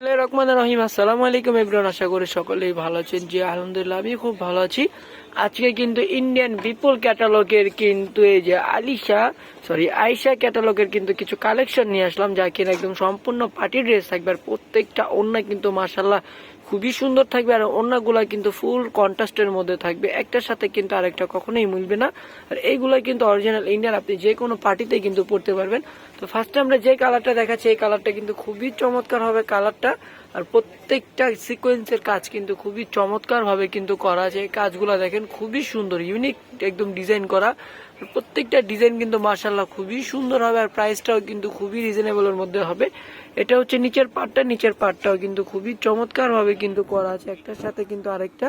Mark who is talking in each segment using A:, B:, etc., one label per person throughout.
A: রহমান রহিম, আসসালামু আলাইকুম এভরিওয়ান। আশা করি সকলেই ভালো আছেন। জি আলহামদুলিল্লাহ, আমি খুব ভালো আছি। আজকে কিন্তু ইন্ডিয়ান বিপুল ক্যাটালগের কিন্তু এই যে আয়শা ক্যাটালগের কিন্তু কিছু কালেকশন নিয়ে আসলাম, যা কিনা একদম সম্পূর্ণ পার্টি ড্রেস থাকবে। আর প্রত্যেকটা ওড়না কিন্তু মাশাআল্লাহ খুবই সুন্দর থাকবে। আর ওড়নাগুলা কিন্তু ফুল কন্ট্রাস্টের মধ্যে থাকবে, একটার সাথে কিন্তু আরেকটা কখনোই মিলবে না। আর এইগুলা কিন্তু অরিজিনাল ইন্ডিয়ান, আপনি যে কোনো পার্টিতে কিন্তু পরতে পারবেন। তো ফার্স্টে আমরা যে কালারটা দেখাচ্ছি, এই কালারটা কিন্তু খুবই চমৎকার হবে কালারটা। আর প্রত্যেকটা সিকোয়েন্সের কাজ কিন্তু খুবই চমৎকার ভাবে কিন্তু করা আছে। এই কাজগুলো দেখেন খুবই সুন্দর, ইউনিক একদম ডিজাইন করা। প্রত্যেকটা ডিজাইন কিন্তু মাশাআল্লাহ খুবই সুন্দর হবে। আর প্রাইসটাও কিন্তু খুবই রিজনেবলের মধ্যে হবে। এটা হচ্ছে নিচের পার্টটাও কিন্তু খুবই চমৎকার ভাবে কিন্তু করা আছে, একটার সাথে কিন্তু আরেকটা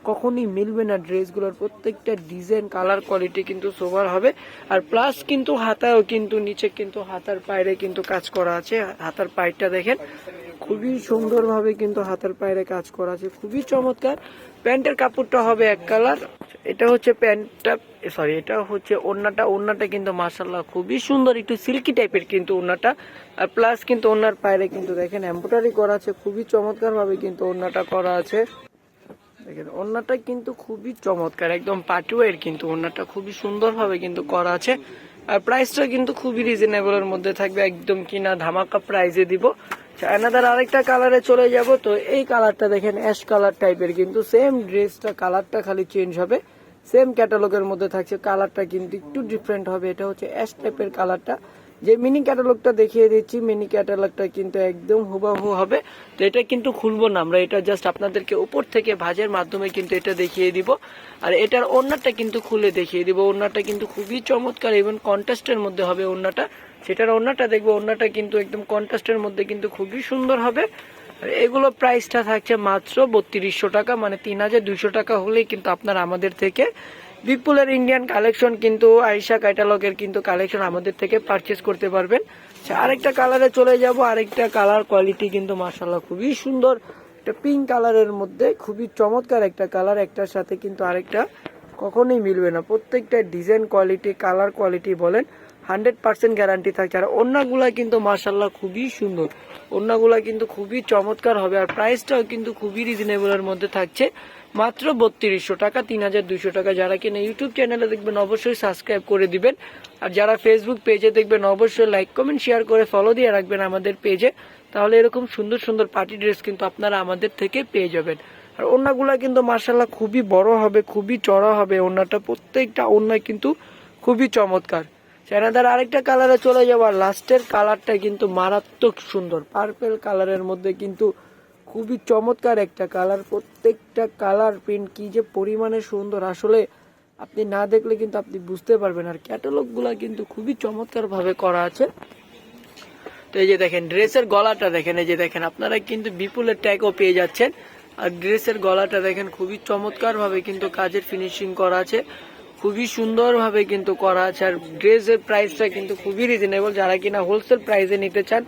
A: কখনই মিলবে না। ড্রেসগুলোর প্রত্যেকটা ডিজাইন কালার কোয়ালিটি কিন্তু সোভার হবে। আর প্লাস কিন্তু হাতাও কিন্তু নিচে কিন্তু হাতার পায়রে কিন্তু কাজ করা আছে। হাতার পায়টা দেখেন খুবই সুন্দর ভাবে কিন্তু হাতার পায়রে কাজ করা আছে, খুবই চমৎকার। প্যান্টের কাপড়টা হবে এক কালার। এটা হচ্ছে প্যান্টটা, এটা হচ্ছে ওড়নাটা কিন্তু মাশাআল্লাহ খুবই সুন্দর, একটু সিল্কি টাইপের কিন্তু ওড়নাটা। আর প্লাস কিন্তু ওড়নার পায়রে কিন্তু দেখেন এমব্রয়ডারি করা আছে, খুবই চমৎকার ভাবে কিন্তু ওড়নাটা করা আছে। দেখেন ওড়নাটা কিন্তু খুবই চমৎকার, একদম পার্টিওয়ার কিন্তু ওড়নাটা খুবই সুন্দরভাবে কিন্তু করা আছে। আর প্রাইসটা কিন্তু খুবই রিজনেবলের মধ্যে থাকবে, একদম কিনা ধামাকা প্রাইজে দিব। চায়নাদার আরেকটা কালারে চলে যাব। তো এই কালারটা দেখেন অ্যাশ কালার টাইপের, কিন্তু সেম ড্রেসটা কালারটা খালি চেঞ্জ হবে, সেম ক্যাটালগের মধ্যে থাকছে। কালারটা কিন্তু একটু ডিফারেন্ট হবে। এটা হচ্ছে অ্যাশ টাইপের কালারটা। যে মিনি ক্যাটালগটা দেখিয়ে দিচ্ছি, মিনি ক্যাটালগটা কিন্তু একদম হুবাহু হবে। তো এটা কিন্তু খুলবো না আমরা, এটা জাস্ট আপনাদেরকে উপর থেকে ভাঁজের মাধ্যমে কিন্তু এটা দেখিয়ে দিব। আর এটার ওড়নাটা কিন্তু খুলে দেখিয়ে দিব। ওড়নাটা কিন্তু খুবই চমৎকার এবং কন্ট্রাস্টের মধ্যে হবে ওড়নাটা। সেটার ওড়নাটা দেখবো, ওড়নাটা কিন্তু একদম কন্ট্রাস্টের মধ্যে কিন্তু খুবই সুন্দর হবে। আর এগুলো প্রাইসটা থাকছে মাত্র 3200 টাকা, মানে 3200 টাকা হলেই কিন্তু আপনারা আমাদের থেকে বিপুলের ইন্ডিয়ান কালেকশন কিন্তু আয়শা ক্যাটালগের কিন্তু কালেকশন আমাদের থেকে পারচেস করতে পারবেন। আরেকটা কালারে চলে যাব। আরেকটা কালার কোয়ালিটি কিন্তু মাশাআল্লাহ খুবই সুন্দর, একটা পিঙ্ক কালারের মধ্যে খুবই চমৎকার একটা কালার, একটার সাথে কিন্তু আরেকটা কখনোই মিলবে না। প্রত্যেকটা ডিজাইন কোয়ালিটি কালার কোয়ালিটি বলেন 100% গ্যারান্টি থাকছে। আর ওড়নাগুলা কিন্তু মাশাআল্লাহ খুবই সুন্দর, ওড়নাগুলা কিন্তু খুবই চমৎকার হবে। আর প্রাইসটাও কিন্তু খুবই রিজনেবলের মধ্যে থাকছে, মাত্র 3200 টাকা, 3200 টাকা। যারা কিনা ইউটিউব চ্যানেলে দেখবেন অবশ্যই সাবস্ক্রাইব করে দিবেন। আর যারা ফেসবুক পেজে দেখবেন অবশ্যই লাইক কমেন্ট শেয়ার করে ফলো দিয়ে রাখবেন আমাদের পেজে। তাহলে এরকম সুন্দর সুন্দর পার্টি ড্রেস কিন্তু আপনারা আমাদের থেকে পেয়ে যাবেন। আর ওড়নাগুলা কিন্তু মাশাআল্লাহ খুবই বড় হবে, খুবই চড়া হবে ওড়নাটা। প্রত্যেকটা ওড়না কিন্তু খুবই চমৎকার। চায়নাদার আরেকটা কালারে চলে যাওয়ার লাস্টের কালারটা কিন্তু মারাত্মক সুন্দর, পার্পেল কালারের মধ্যে কিন্তু খুবই চমৎকার একটা কালার। প্রত্যেকটা কালার প্রিন্ট কি যে পরিমাণে সুন্দর, আসলে আপনি না দেখলে কিন্তু আপনি বুঝতে পারবেন। আর ক্যাটালগ গুলা কিন্তু খুবই চমৎকার ভাবে করা আছে। তো এই যে দেখেন ড্রেসের গলাটা দেখেন, এই যে দেখেন আপনারা কিন্তু বিপুলের ট্যাগও পেয়ে যাচ্ছেন। আর ড্রেসের গলাটা দেখেন খুবই চমৎকার ভাবে কিন্তু কাজের ফিনিশিং করা আছে, খুবই সুন্দর ভাবে কিন্তু করা আছে। আর ড্রেসের প্রাইসটা কিন্তু খুবই রিজনেবল। যারা কিনা হোলসেল প্রাইসে নিতে চান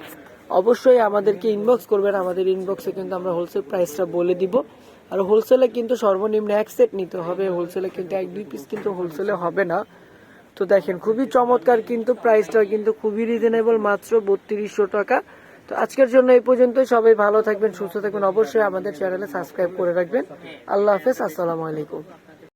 A: অবশ্যই আমাদেরকে ইনবক্স করবেন, আমাদের ইনবক্সে কিন্তু আমরা হোলসেল প্রাইসটা বলে দিব। আর হোলসেলে কিন্তু সর্বনিম্ন এক সেট নিতে হবে, হোলসেলে কিন্তু 1-2 পিস কিন্তু হোলসেলে হবে না। তো দেখেন খুবই চমৎকার কিন্তু প্রাইসটা কিন্তু খুবই রিজনেবল, মাত্র 3200 টাকা। তো আজকের জন্য এই পর্যন্ত, সবাই ভালো থাকবেন, সুস্থ থাকবেন, অবশ্যই আমাদের চ্যানেলে সাবস্ক্রাইব করে রাখবেন। আল্লাহ হাফেজ, আসসালামু আলাইকুম।